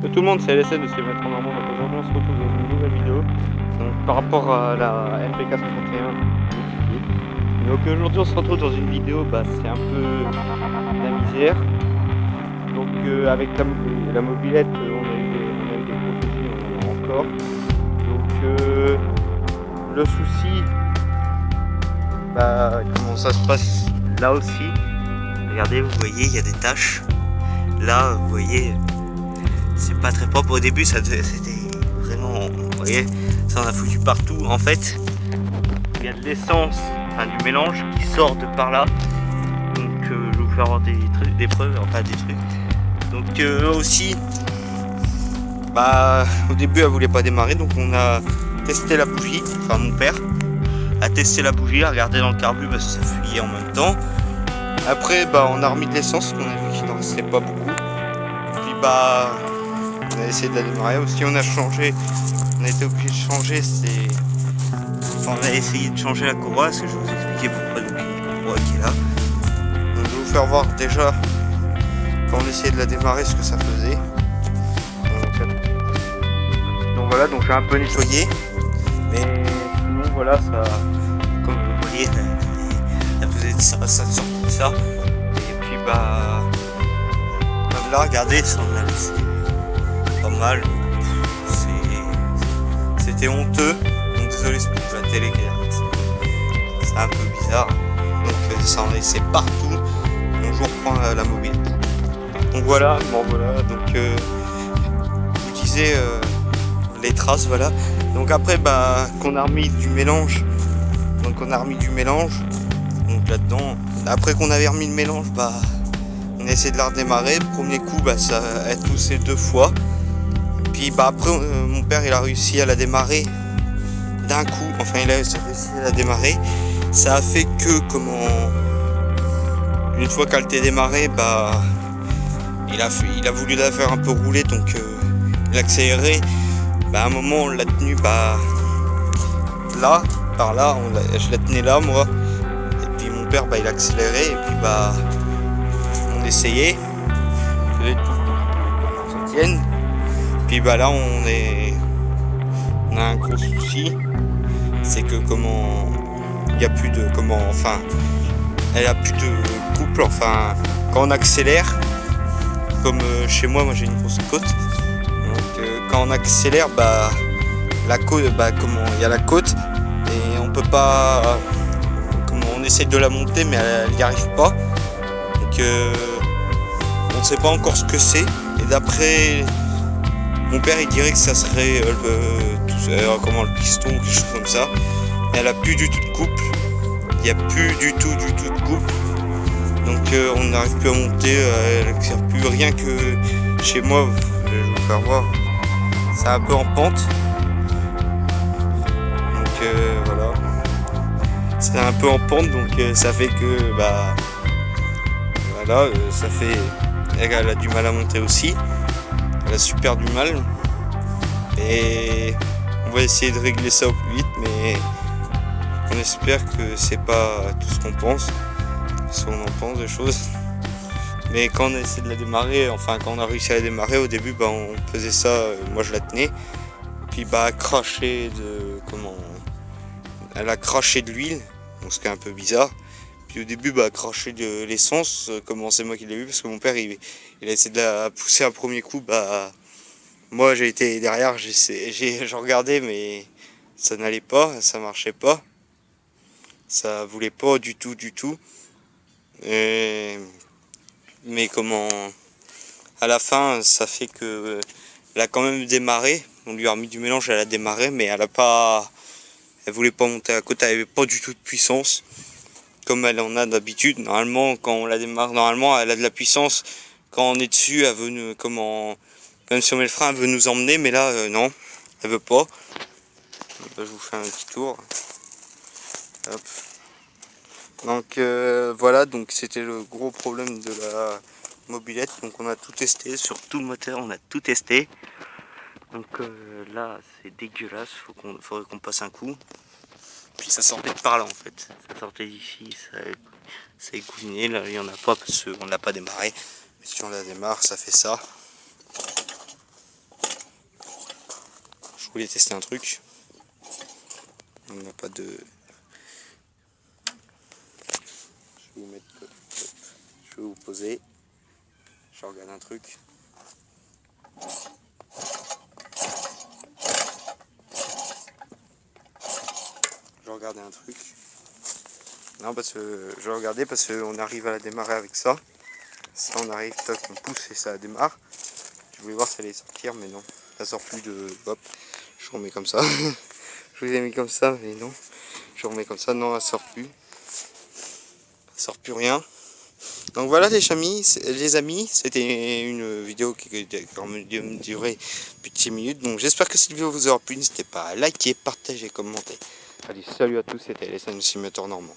Tout le monde, c'est LSN de se mettre en normand. Donc aujourd'hui on se retrouve dans une nouvelle vidéo. Donc par rapport à la MPK 51. Donc aujourd'hui on se retrouve dans une vidéo, c'est un peu la misère. Donc avec la mobilette, on a eu des gros soucis, on en a encore. Donc le souci, comment ça se passe là aussi. Regardez, vous voyez, il y a des taches. Là, vous voyez, c'est pas très propre. Au début, c'était vraiment, vous voyez, ça en a foutu partout. En fait, il y a de l'essence, du mélange qui sort de par là. Donc, je vais vous faire avoir des preuves, enfin des trucs. Donc, aussi, au début, elle voulait pas démarrer. Donc, on a testé la bougie. Enfin, mon père a testé la bougie, a regardé dans le carbu parce que ça fuyait en même temps. Après, on a remis de l'essence, parce qu'on a vu qu'il n'en restait pas beaucoup. Puis, on a essayé de la démarrer. Aussi, on a changé, on a été obligé de changer, on a essayé de changer la courroie, parce que je vais vous expliquer pourquoi donc, il y a une courroie qui est là. Donc, je vais vous faire voir déjà, quand on essayait de la démarrer, ce que ça faisait. Donc voilà, donc j'ai un peu nettoyé. Mais sinon, voilà, ça, comme vous voyez, ça faisait ça, ça sortait de ça. Et puis, comme là, regardez, ça en a laissé pas mal. C'était honteux. Donc désolé, c'est pour la télé qui est, c'est un peu bizarre. Donc ça en laissait partout. Donc je reprends la mobilette. Donc voilà, donc je disais les traces, voilà. Donc après qu'on a remis du mélange. Donc on a remis du mélange. Donc là-dedans, après qu'on avait remis le mélange, on a essayé de la redémarrer. Le premier coup, ça a toussé 2 fois. Puis après, mon père il a réussi à la démarrer d'un coup. Enfin, il a réussi à la démarrer. Ça a fait que, une fois qu'elle était démarrée, il a voulu la faire un peu rouler, donc il a accéléré. À un moment, on l'a tenu là, par là, je la tenais là, moi. Et puis mon père, il a accéléré, et puis on essayait. Que tout se tienne. Puis là, on a un gros souci, c'est que il y a plus de elle a plus de couple, quand on accélère, comme chez moi j'ai une grosse côte, donc quand on accélère, la côte, il y a la côte et on peut pas, on essaie de la monter mais elle n'y arrive pas, donc on ne sait pas encore ce que c'est, et d'après mon père il dirait que ça serait le piston ou quelque chose comme ça. Elle a plus du tout de couple. Il n'y a plus du tout de couple. Donc on n'arrive plus à monter. Elle n'accélère plus, rien que chez moi. Je vais vous faire voir. C'est un peu en pente. Donc voilà. C'est un peu en pente, donc ça fait que voilà, ça fait. Elle a du mal à monter aussi. Elle a super du mal. Et on va essayer de régler ça au plus vite, mais on espère que c'est pas tout ce qu'on pense, parce qu'on en pense des choses. Mais quand on a essayé de la démarrer, quand on a réussi à la démarrer, au début on faisait ça, moi je la tenais, puis elle a craché de l'huile, donc ce qui est un peu bizarre. Puis au début elle a craché de l'essence, comment c'est moi qui l'ai vu, parce que mon père il a essayé de la pousser un premier coup, moi j'ai été derrière, j'ai regardé, mais ça n'allait pas, ça marchait pas. Ça voulait pas du tout. Mais à la fin, ça fait que elle a quand même démarré. On lui a remis du mélange, elle a démarré, mais elle voulait pas monter à la côte, elle avait pas du tout de puissance, comme elle en a d'habitude. Normalement, quand on la démarre, elle a de la puissance. Quand on est dessus, elle veut même si on met le frein, elle veut nous emmener, mais là, non, elle veut pas. Je vous fais un petit tour. Hop. Donc voilà, donc c'était le gros problème de la mobilette. Donc on a tout testé, sur tout le moteur, on a tout testé. Donc là, c'est dégueulasse, faudrait qu'on passe un coup. Puis ça sortait de par là en fait. Ça sortait d'ici, ça égoulinait. Là, il n'y en a pas parce qu'on ne l'a pas démarré. Mais si on la démarre, ça fait ça. voulais tester un truc. On n'a pas de... Je vais vous poser. Je regarde un truc. Je regardais un truc. Non, parce que je regardais parce qu'on arrive à la démarrer avec ça. Ça, on arrive, toc, on pousse et ça démarre. Je voulais voir si ça allait sortir, mais non. Ça sort plus de... Hop, je remets comme ça. Je vous ai mis comme ça, mais non. Je remets comme ça, non, elle sort plus. Elle sort plus rien. Donc voilà les amis, c'était une vidéo qui a duré plus de 6 minutes. Donc j'espère que cette vidéo vous aura plu. N'hésitez pas à liker, partager, commenter. Allez, salut à tous, c'était les Simulateur Normand.